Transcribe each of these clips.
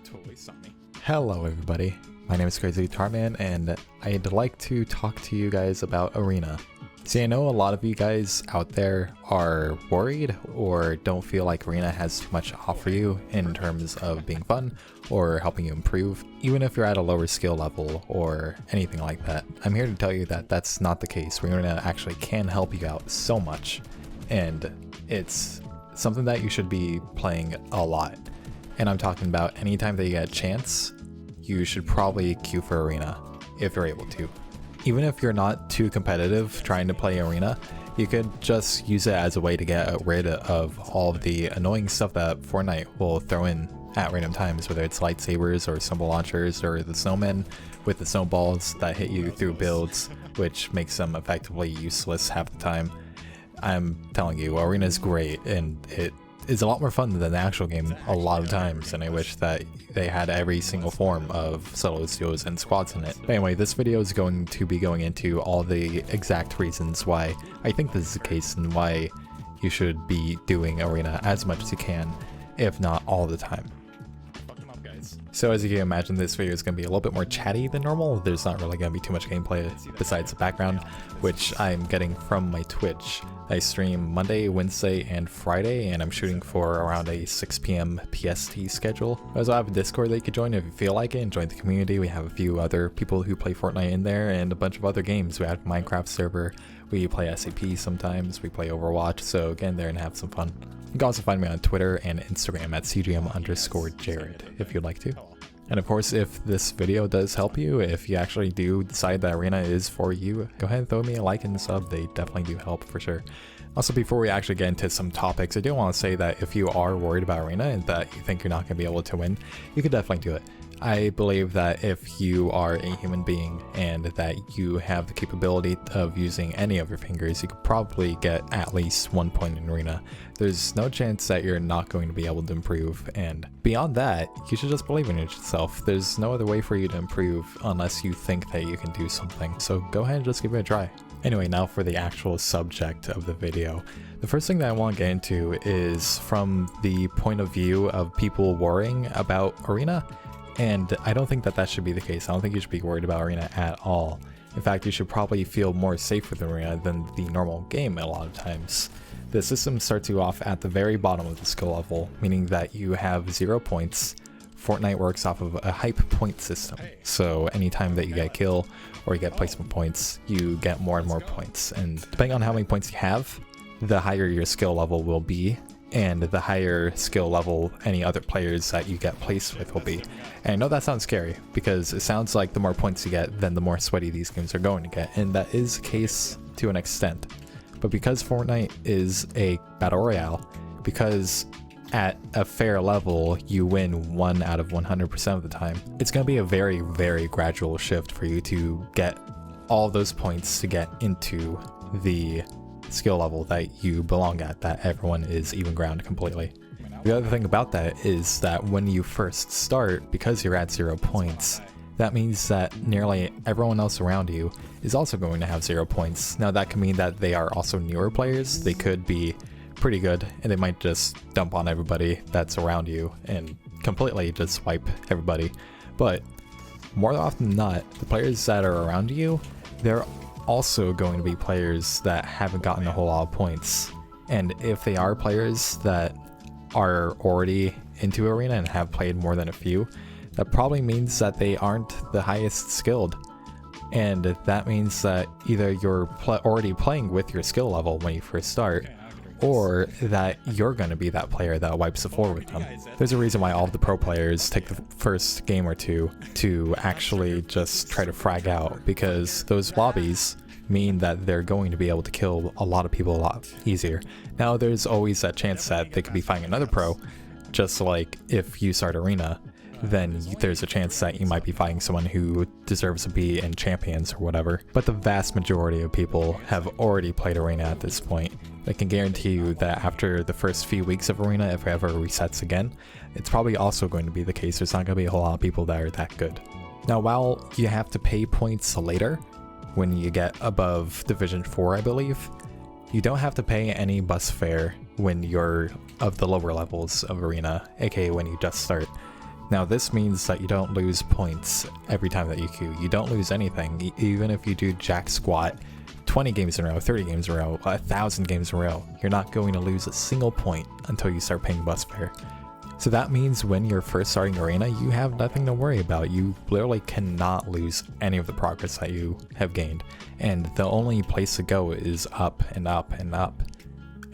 totally saw me. Hello everybody, my name is Crazyguitarman and I'd like to talk to you guys about Arena. See, I know a lot of you guys out there are worried or don't feel like Arena has too much to offer you in terms of being fun or helping you improve, even if you're at a lower skill level or anything like that. I'm here to tell you that that's not the case. Arena actually can help you out so much, and it's something that you should be playing a lot. And I'm talking about anytime that you get a chance, you should probably queue for Arena if you're able to. Even if you're not too competitive trying to play Arena, you could just use it as a way to get rid of all of the annoying stuff that Fortnite will throw in at random times, whether it's lightsabers or symbol launchers or the snowmen with the snowballs that hit you through builds, which makes them effectively useless half the time. I'm telling you, Arena is great, and it is a lot more fun than the actual game a lot of times, and I wish that they had every single form of solos, duos, and squads in it. But anyway, this video is going to be going into all the exact reasons why I think this is the case and why you should be doing Arena as much as you can, if not all the time. So as you can imagine, this video is going to be a little bit more chatty than normal. There's not really going to be too much gameplay besides the background, which I'm getting from my Twitch. I stream Monday, Wednesday, and Friday, and I'm shooting for around a 6 p.m. PST schedule. I also have a Discord that you could join if you feel like it and join the community. We have a few other people who play Fortnite in there and a bunch of other games. We have a Minecraft server, we play SAP sometimes, we play Overwatch, so get in there and have some fun. You can also find me on Twitter and Instagram at CGM_Jared if you'd like to. And of course, if this video does help you, if you actually do decide that Arena is for you, go ahead and throw me a like and a sub. They definitely do help for sure. Also, before we actually get into some topics, I do want to say that if you are worried about Arena and that you think you're not going to be able to win, you could definitely do it. I believe that if you are a human being and that you have the capability of using any of your fingers, you could probably get at least 1 point in Arena. There's no chance that you're not going to be able to improve, and beyond that, you should just believe in yourself. There's no other way for you to improve unless you think that you can do something, so go ahead and just give it a try. Anyway, now for the actual subject of the video. The first thing that I want to get into is from the point of view of people worrying about Arena. And I don't think that that should be the case. I don't think you should be worried about Arena at all. In fact, you should probably feel more safe with Arena than the normal game a lot of times. The system starts you off at the very bottom of the skill level, meaning that you have 0 points. Fortnite works off of a hype point system. So anytime that you get a kill or you get placement points, you get more and more points. And depending on how many points you have, the higher your skill level will be, and the higher skill level any other players that you get placed with will be. And I know that sounds scary, because it sounds like the more points you get, then the more sweaty these games are going to get, and that is the case to an extent. But because Fortnite is a battle royale, because at a fair level you win 1 out of 100% of the time, it's going to be a very, very gradual shift for you to get all those points to get into the skill level that you belong at, that everyone is even ground completely. The other thing about that is that when you first start, because you're at 0 points, that means that nearly everyone else around you is also going to have 0 points. Now that can mean that they are also newer players. They could be pretty good and they might just dump on everybody that's around you and completely just wipe everybody. But more often than not, the players that are around you, they're also going to be players that haven't gotten a whole lot of points. And if they are players that are already into Arena and have played more than a few, that probably means that they aren't the highest skilled. And that means that either you're already playing with your skill level when you first start, or that you're going to be that player that wipes the floor with them. There's a reason why all of the pro players take the first game or two to actually just try to frag out, because those lobbies mean that they're going to be able to kill a lot of people a lot easier. Now there's always that chance that they could be fighting another pro, just like if you start Arena, then there's a chance that you might be fighting someone who deserves to be in Champions or whatever. But the vast majority of people have already played Arena at this point. I can guarantee you that after the first few weeks of Arena, if it ever resets again, it's probably also going to be the case. There's not going to be a whole lot of people that are that good. Now, while you have to pay points later, when you get above Division 4, I believe, you don't have to pay any bus fare when you're of the lower levels of Arena, aka when you just start. Now this means that you don't lose points every time that you queue. You don't lose anything, even if you do jack squat 20 games in a row, 30 games in a row, 1,000 games in a row. You're not going to lose a single point until you start paying bus fare. So that means when you're first starting Arena, you have nothing to worry about. You literally cannot lose any of the progress that you have gained. And the only place to go is up and up and up.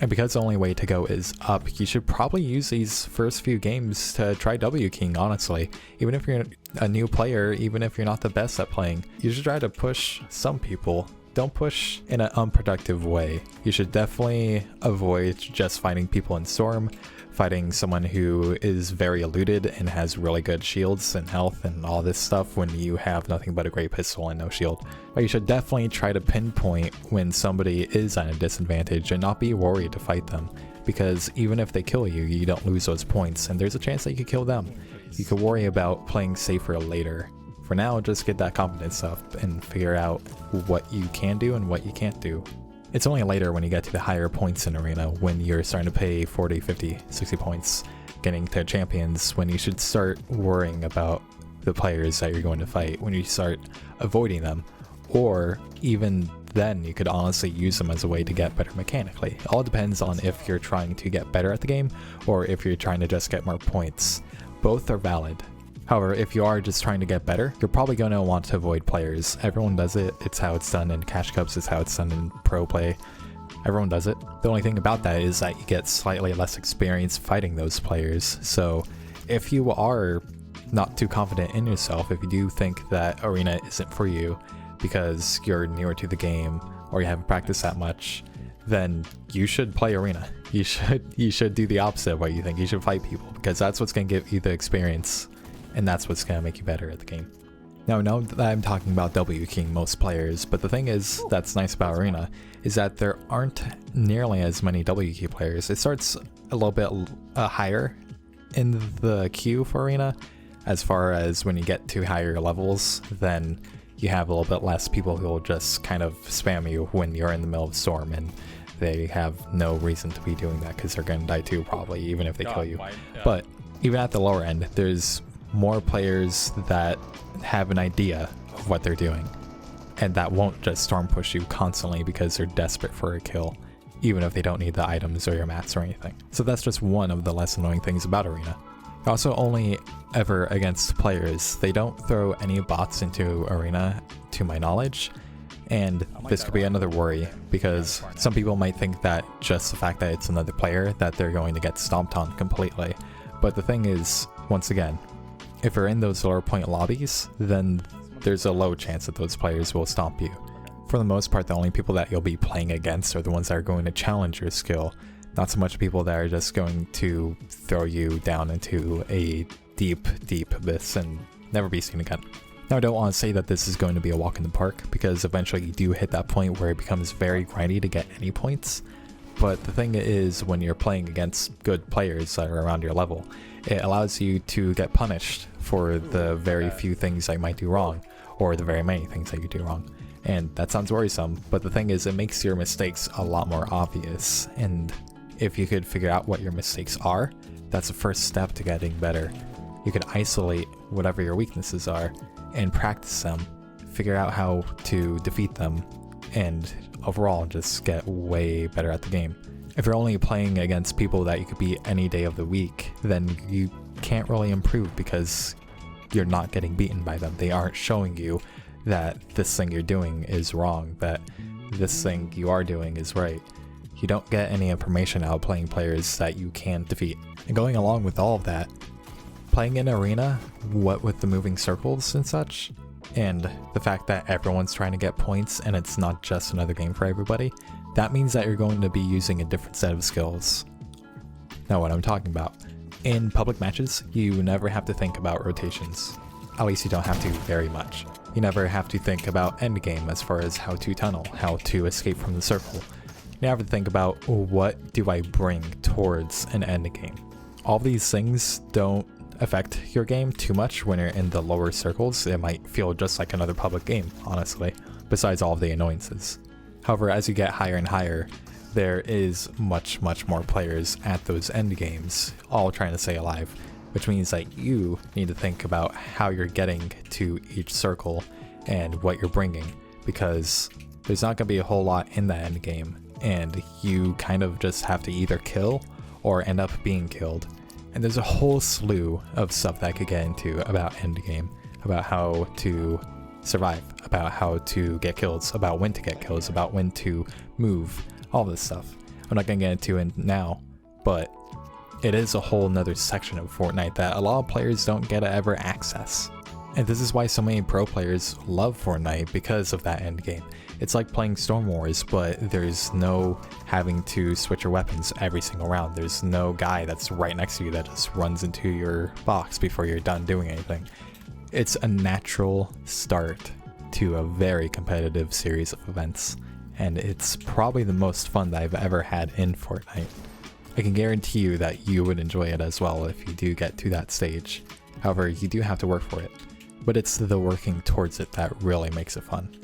And because the only way to go is up, you should probably use these first few games to try W King, honestly. Even if you're a new player, even if you're not the best at playing, you should try to push some people. Don't push in an unproductive way. You should definitely avoid just fighting people in Storm, fighting someone who is very eluded and has really good shields and health and all this stuff when you have nothing but a great pistol and no shield. But you should definitely try to pinpoint when somebody is at a disadvantage and not be worried to fight them, because even if they kill you, you don't lose those points and there's a chance that you could kill them. You could worry about playing safer later. For now, just get that confidence up and figure out what you can do and what you can't do. It's only later when you get to the higher points in Arena, when you're starting to pay 40, 50, 60 points, getting to champions, when you should start worrying about the players that you're going to fight, when you start avoiding them, or even then you could honestly use them as a way to get better mechanically. It all depends on if you're trying to get better at the game or if you're trying to just get more points. Both are valid. However, if you are just trying to get better, you're probably going to want to avoid players. Everyone does it. It's how it's done in Cash Cups. It's how it's done in Pro Play. Everyone does it. The only thing about that is that you get slightly less experience fighting those players. So if you are not too confident in yourself, if you do think that Arena isn't for you because you're newer to the game or you haven't practiced that much, then you should play Arena. You should do the opposite of what you think. You should fight people, because that's what's going to give you the experience. And that's what's going to make you better at the game. Now, I know that I'm talking about W King most players, but the thing is that's nice about Arena is that there aren't nearly as many W Key players. It starts a little bit higher in the queue for Arena. As far as when you get to higher levels, then you have a little bit less people who will just kind of spam you when you're in the middle of Storm, and they have no reason to be doing that because they're going to die too, probably, even if they kill you. But even at the lower end, there's more players that have an idea of what they're doing and that won't just storm push you constantly because they're desperate for a kill, even if they don't need the items or your mats or anything. So that's just one of the less annoying things about Arena. Also, only ever against players. They don't throw any bots into Arena to my knowledge, and this could be another worry because some people might think that just the fact that it's another player that they're going to get stomped on completely. But the thing is, once again, if you're in those lower point lobbies, then there's a low chance that those players will stomp you. For the most part, the only people that you'll be playing against are the ones that are going to challenge your skill, not so much people that are just going to throw you down into a deep, deep abyss and never be seen again. Now, I don't want to say that this is going to be a walk in the park, because eventually you do hit that point where it becomes very grindy to get any points. But the thing is, when you're playing against good players that are around your level, it allows you to get punished for the very few things that you might do wrong, or the very many things that you do wrong. And that sounds worrisome, but the thing is, it makes your mistakes a lot more obvious, and if you could figure out what your mistakes are, that's the first step to getting better. You could isolate whatever your weaknesses are and practice them, figure out how to defeat them, and overall just get way better at the game. If you're only playing against people that you could beat any day of the week, then you can't really improve because you're not getting beaten by them. They aren't showing you that this thing you're doing is wrong, that this thing you are doing is right. You don't get any information out of playing players that you can defeat. And going along with all of that, playing in Arena, what with the moving circles and such, and the fact that everyone's trying to get points and it's not just another game for everybody, that means that you're going to be using a different set of skills. Now, what I'm talking about, in public matches, you never have to think about rotations. At least you don't have to very much. You never have to think about endgame as far as how to tunnel, how to escape from the circle. You never think about, what do I bring towards an endgame? All these things don't affect your game too much when you're in the lower circles. It might feel just like another public game, honestly, besides all of the annoyances. However, as you get higher and higher, there is much more players at those end games, all trying to stay alive. which means that you need to think about how you're getting to each circle and what you're bringing, because there's not going to be a whole lot in the end game, and you kind of just have to either kill or end up being killed. And there's a whole slew of stuff that I could get into about endgame, about how to survive, about how to get kills, about when to get kills, about when to move, all this stuff. I'm not going to get into it now, but it is a whole nother section of Fortnite that a lot of players don't get to ever access. And this is why so many pro players love Fortnite, because of that endgame. It's like playing Storm Wars, but there's no having to switch your weapons every single round. There's no guy that's right next to you that just runs into your box before you're done doing anything. It's a natural start to a very competitive series of events, and it's probably the most fun that I've ever had in Fortnite. I can guarantee you that you would enjoy it as well if you do get to that stage. However, you do have to work for it, but it's the working towards it that really makes it fun.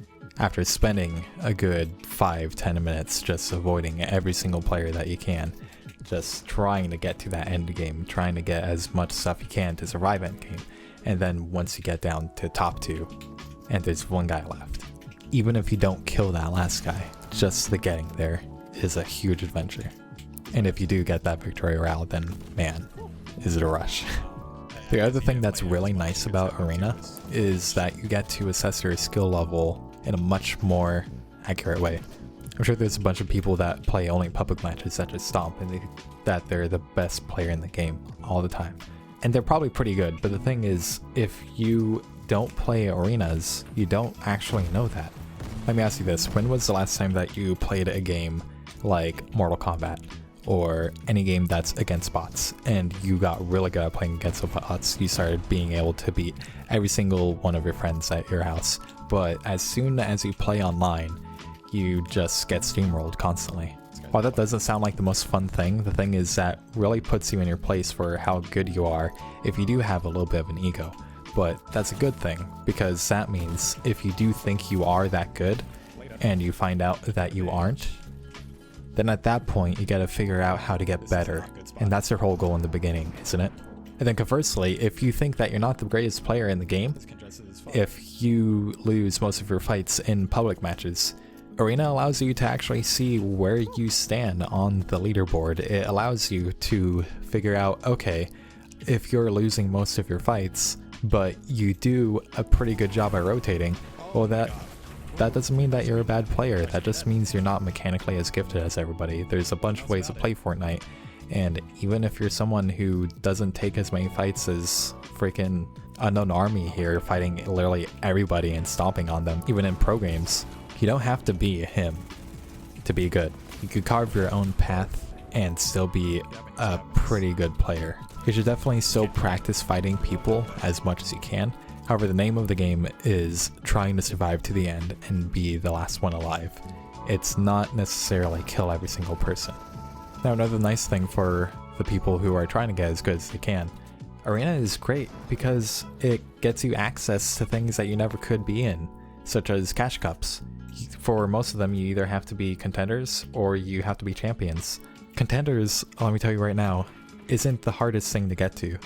After spending a good 5-10 minutes just avoiding every single player that you can, just trying to get to that end game, trying to get as much stuff you can to survive end game, and then once you get down to top 2 and there's one guy left, even if you don't kill that last guy, just the getting there is a huge adventure. And if you do get that victory royale, then man, is it a rush. The other thing that's really nice about Arena is that you get to assess your skill level in a much more accurate way. I'm sure there's a bunch of people that play only public matches that just stomp and that they're the best player in the game all the time. And they're probably pretty good, but the thing is, if you don't play arenas, you don't actually know that. Let me ask you this, when was the last time that you played a game like Mortal Kombat, or any game that's against bots, and you got really good at playing against the bots? You started being able to beat every single one of your friends at your house, but as soon as you play online, you just get steamrolled constantly. While that doesn't sound like the most fun thing, the thing is that really puts you in your place for how good you are if you do have a little bit of an ego. But that's a good thing, because that means if you do think you are that good, and you find out that you aren't, then at that point you gotta figure out how to get better, and that's your whole goal in the beginning, isn't it? And then conversely, if you think that you're not the greatest player in the game, if you lose most of your fights in public matches, Arena allows you to actually see where you stand on the leaderboard. It allows you to figure out, okay, if you're losing most of your fights, but you do a pretty good job at rotating, well that doesn't mean that you're a bad player. That just means you're not mechanically as gifted as everybody. There's a bunch of ways to play Fortnite, and even if you're someone who doesn't take as many fights as freaking Unknown Army here, fighting literally everybody and stomping on them, even in pro games, you don't have to be him to be good. You could carve your own path and still be a pretty good player. You should definitely still practice fighting people as much as you can. However, the name of the game is trying to survive to the end and be the last one alive. It's not necessarily kill every single person. Now, another nice thing for the people who are trying to get as good as they can, Arena is great because it gets you access to things that you never could be in, such as cash cups. For most of them, you either have to be contenders or you have to be champions. Contenders, let me tell you right now, isn't the hardest thing to get to.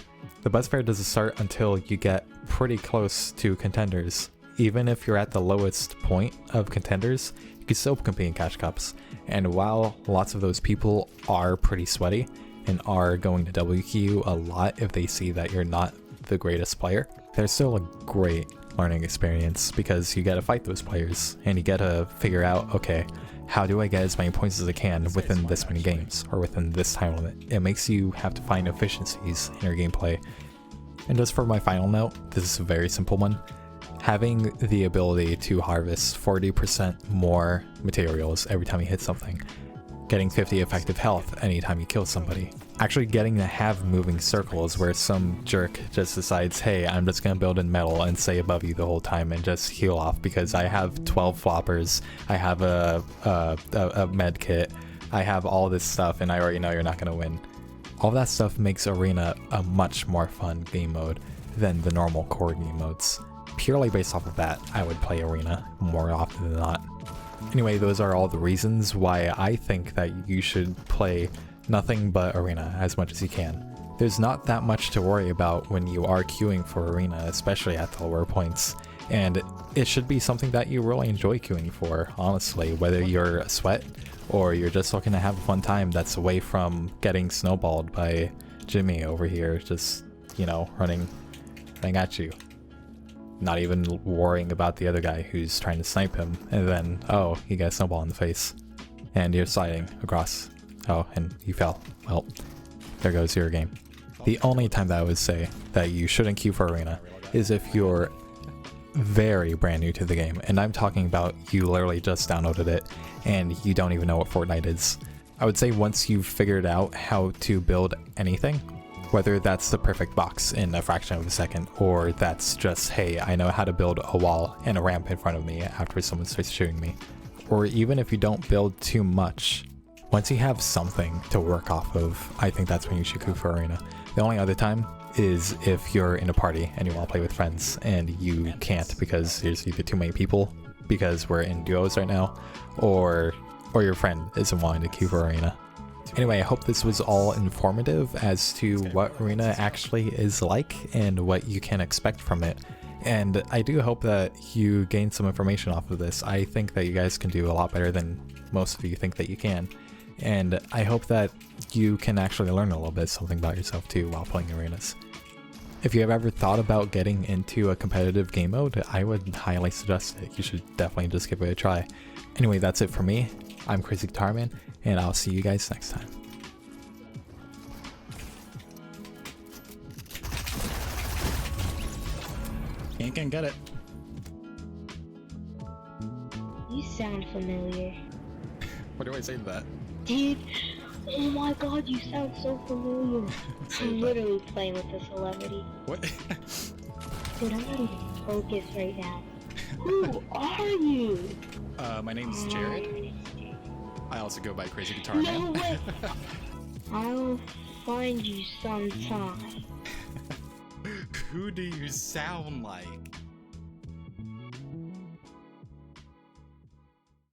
The best player doesn't start until you get pretty close to contenders. Even if you're at the lowest point of contenders, you can still compete in cash cups. And while lots of those people are pretty sweaty and are going to WQ you a lot if they see that you're not the greatest player, they're still a great learning experience because you gotta fight those players and you gotta figure out, okay, how do I get as many points as I can within this many games or within this time limit? It makes you have to find efficiencies in your gameplay. And just for my final note, this is a very simple one. Having the ability to harvest 40% more materials every time you hit something, getting 50 effective health anytime you kill somebody, actually getting to have moving circles where some jerk just decides, hey, I'm just gonna build in metal and stay above you the whole time and just heal off because I have 12 floppers, I have a med kit, I have all this stuff and I already know you're not gonna win. All that stuff makes Arena a much more fun game mode than the normal core game modes. Purely based off of that, I would play Arena more often than not. Anyway, those are all the reasons why I think that you should play nothing but Arena as much as you can. there's not that much to worry about when you are queuing for Arena, especially at the lower points. And it should be something that you really enjoy queuing for, honestly, whether you're a sweat or you're just looking to have a fun time that's away from getting snowballed by Jimmy over here, just, you know, running at you. Not even worrying about the other guy who's trying to snipe him, and then, oh, he got a snowball in the face. And you're sliding across. Oh, and you fell. Well, there goes your game. The only time that I would say that you shouldn't queue for Arena is if you're very brand new to the game, and I'm talking about you literally just downloaded it and you don't even know what Fortnite is. I would say once you've figured out how to build anything, whether that's the perfect box in a fraction of a second, or that's just, hey, I know how to build a wall and a ramp in front of me after someone starts shooting me, or even if you don't build too much, once you have something to work off of, I think that's when you should queue for Arena. The only other time is if you're in a party and you want to play with friends and you can't because there's either too many people because we're in duos right now, or your friend isn't wanting to queue for Arena. Anyway, I hope this was all informative as to what Arena actually is like and what you can expect from it. And I do hope that you gain some information off of this. I think that you guys can do a lot better than most of you think that you can. And I hope that you can actually learn a little bit something about yourself too while playing arenas. If you have ever thought about getting into a competitive game mode, I would highly suggest it. You should definitely just give it a try. Anyway, that's it for me. I'm Crazyguitarman, and I'll see you guys next time. Can't get it. You sound familiar. What do I say to that? Dude, oh my god, you sound so familiar. I'm literally playing with a celebrity. What? Dude, I'm not even focused right now. Who are you? My name's Jared. I also go by Crazyguitarman. No way! I'll find you sometime. Who do you sound like?